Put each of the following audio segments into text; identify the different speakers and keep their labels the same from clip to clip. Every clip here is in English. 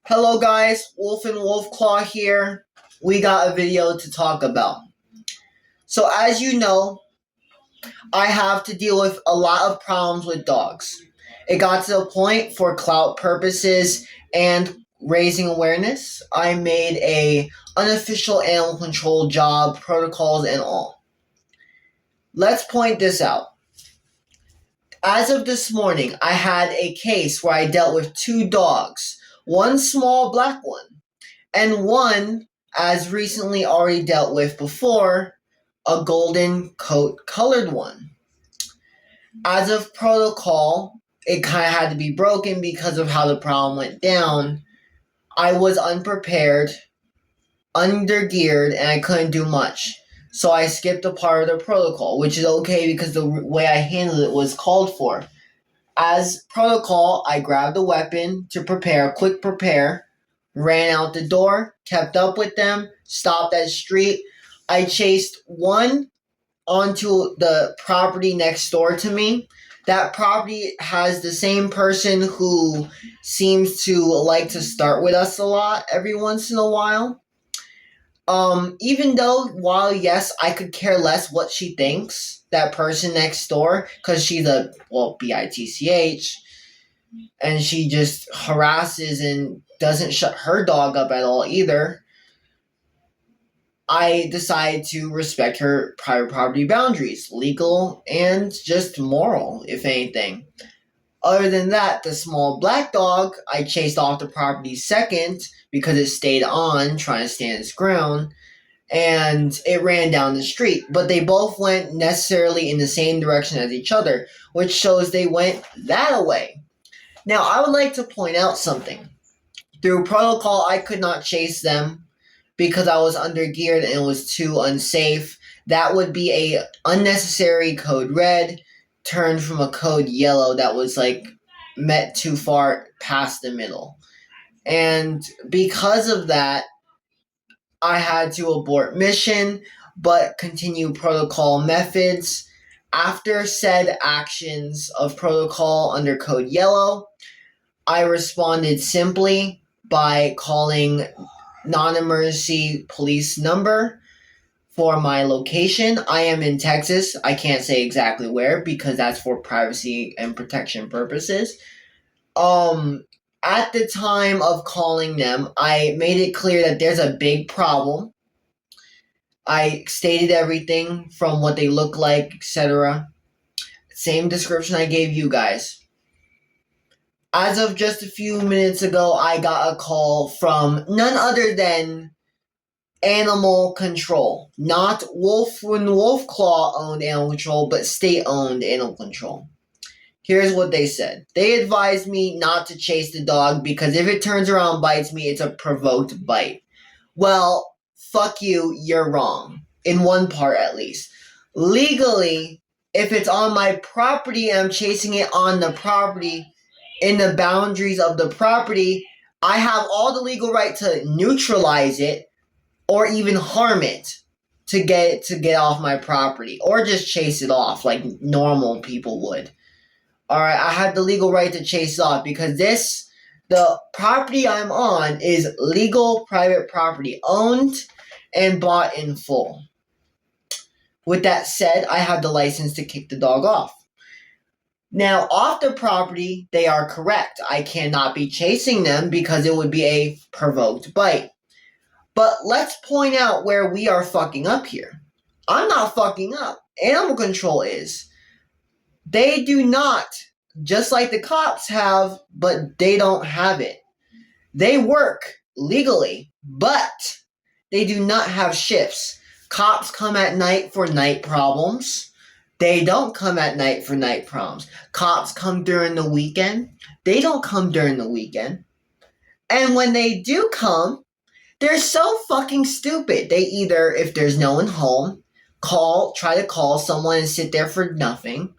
Speaker 1: Hello guys, Wolf and Wolfclaw here. We got a video to talk about. So as you know, I have to deal with a lot of problems with dogs. It got to the point for clout purposes and raising awareness. I made a unofficial animal control job, protocols and all. Let's point this out. As of this morning, I had a case where I dealt with two dogs. One small black one, and one, as recently already dealt with before, a golden coat colored one. As of protocol, it kind of had to be broken because of how the problem went down. I was unprepared, undergeared, and I couldn't do much. So I skipped a part of the protocol, which is okay because the way I handled it was called for. As protocol, I grabbed a weapon to prepare, quick prepare, ran out the door, kept up with them, stopped at the street. I chased one onto the property next door to me. That property has the same person who seems to like to start with us a lot every once in a while. Even though, while yes, I could care less what she thinks, that person next door, because she's a, bitch, and she just harasses and doesn't shut her dog up at all either, I decided to respect her private property boundaries, legal and just moral, if anything. Other than that, the small black dog, I chased off the property second because it stayed on, trying to stand its ground, and it ran down the street. But they both went necessarily in the same direction as each other, which shows they went that way. Now, I would like to point out something. Through protocol, I could not chase them because I was undergeared and it was too unsafe. That would be a unnecessary code red, turned from a code yellow that was met too far past the middle. And because of that, I had to abort mission, but continue protocol methods. After said actions of protocol under code yellow, I responded simply by calling non-emergency police number for my location. I am in Texas. I can't say exactly where because that's for privacy and protection purposes. At the time of calling them, I made it clear that there's a big problem. I stated everything from what they look like, etc. Same description I gave you guys. As of just a few minutes ago, I got a call from none other than Animal Control. Not Wolf and Wolfclaw owned Animal Control, but state owned Animal Control. Here's what they said. They advised me not to chase the dog because if it turns around and bites me, it's a provoked bite. Well, fuck you, you're wrong. In one part at least. Legally, if it's on my property and I'm chasing it on the property, in the boundaries of the property, I have all the legal right to neutralize it or even harm it to get off my property or just chase it off like normal people would. Alright, I have the legal right to chase it off because the property I'm on is legal private property, owned and bought in full. With that said, I have the license to kick the dog off. Now, off the property, they are correct. I cannot be chasing them because it would be a provoked bite. But let's point out where we are fucking up here. I'm not fucking up. Animal Control is. They do not, just like the cops have, but they don't have it. They work legally, but they do not have shifts. Cops come at night for night problems. They don't come at night for night problems. Cops come during the weekend. They don't come during the weekend. And when they do come, they're so fucking stupid. They either, if there's no one home, try to call someone and sit there for nothing,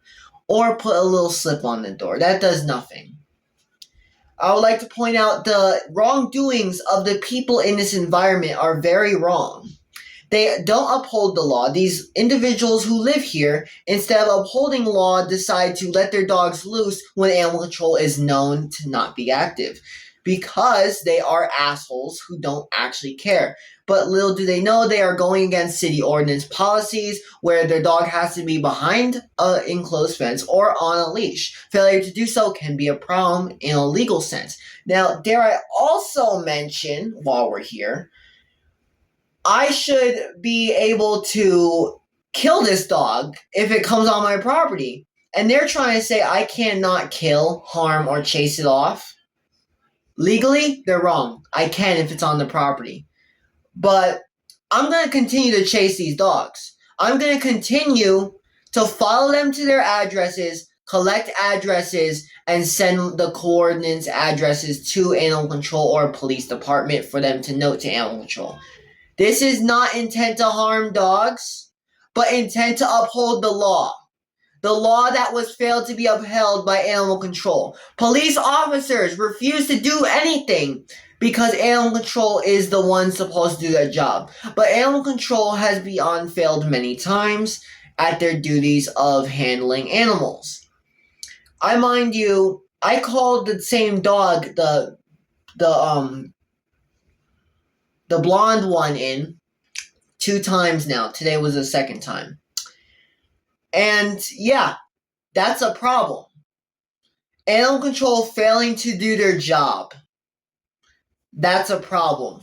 Speaker 1: or put a little slip on the door. That does nothing. I would like to point out the wrongdoings of the people in this environment are very wrong. They don't uphold the law. These individuals who live here, instead of upholding law, decide to let their dogs loose when animal control is known to not be active. because they are assholes who don't actually care. But little do they know they are going against city ordinance policies where their dog has to be behind an enclosed fence or on a leash. Failure to do so can be a problem in a legal sense. Now, dare I also mention, while we're here, I should be able to kill this dog if it comes on my property. And they're trying to say I cannot kill, harm, or chase it off. Legally, they're wrong. I can if it's on the property. But I'm going to continue to chase these dogs. I'm going to continue to follow them to their addresses, collect addresses, and send the coordinates addresses to animal control or police department for them to note to animal control. This is not intent to harm dogs, but intent to uphold the law. The law that was failed to be upheld by animal control. Police officers refuse to do anything because animal control is the one supposed to do their job. But animal control has beyond failed many times at their duties of handling animals. I mind you, I called the same dog, the blonde one, in 2 times now. Today was the 2nd time. And yeah, that's a problem. Animal control failing to do their job. That's a problem.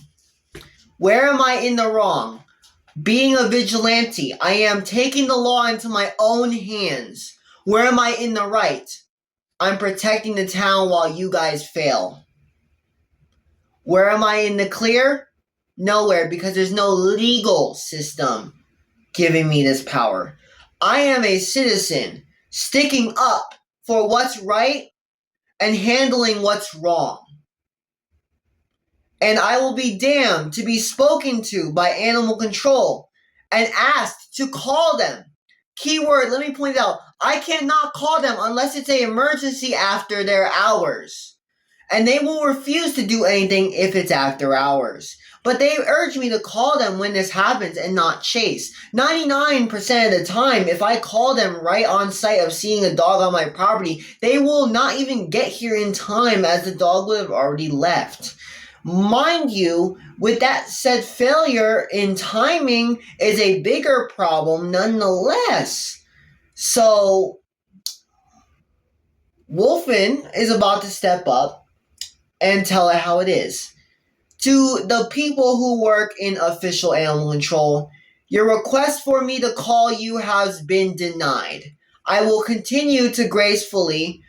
Speaker 1: Where am I in the wrong? Being a vigilante, I am taking the law into my own hands. Where am I in the right? I'm protecting the town while you guys fail. Where am I in the clear? Nowhere, because there's no legal system giving me this power. I am a citizen sticking up for what's right and handling what's wrong. And I will be damned to be spoken to by animal control and asked to call them. Keyword, let me point it out. I cannot call them unless it's an emergency after their hours. And they will refuse to do anything if it's after hours. But they urge me to call them when this happens and not chase. 99% of the time, if I call them right on site of seeing a dog on my property, they will not even get here in time as the dog would have already left. Mind you, with that said, failure in timing is a bigger problem nonetheless. So, Wolfen is about to step up and tell it how it is. To the people who work in official animal control, your request for me to call you has been denied. I will continue to gracefully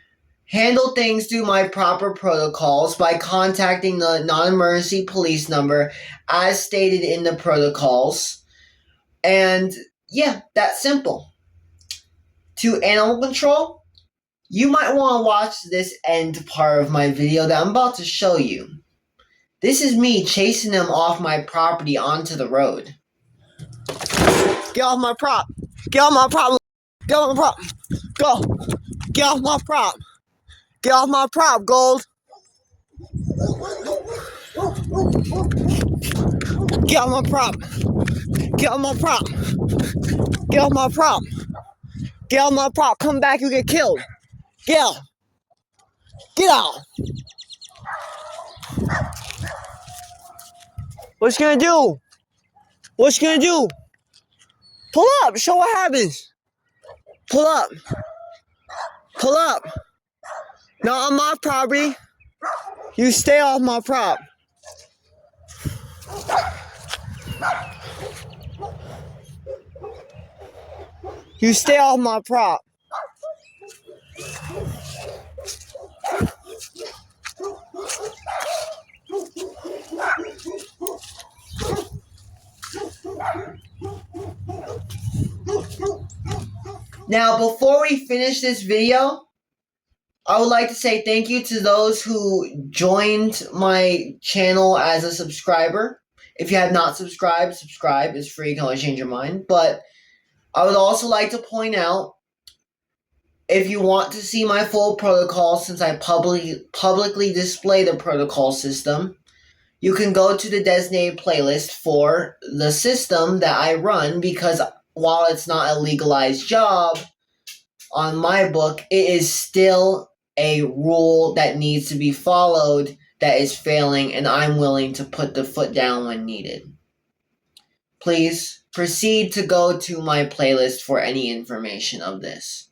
Speaker 1: handle things through my proper protocols by contacting the non-emergency police number as stated in the protocols. And yeah, that's simple. To animal control, you might want to watch this end part of my video that I'm about to show you. This is me chasing them off my property onto the road. Get off my prop. Get off my prop. Get off my prop. Go. Get off my prop. Get off my prop, Gold. Get off my prop. Get off my prop. Get off my prop. Get off my prop. Come back, you get killed. Get out. Get out. What you gonna do? What you gonna do? Pull up. Show what happens. Pull up. Pull up. Not on my property. You stay off my prop. You stay off my prop. Now, before we finish this video, I would like to say thank you to those who joined my channel as a subscriber. If you have not subscribed, subscribe. It's free. You can always change your mind. But I would also like to point out, if you want to see my full protocol, since I publicly display the protocol system, you can go to the designated playlist for the system that I run, because while it's not a legalized job on my book, it is still a rule that needs to be followed that is failing, and I'm willing to put the foot down when needed. Please proceed to go to my playlist for any information of this.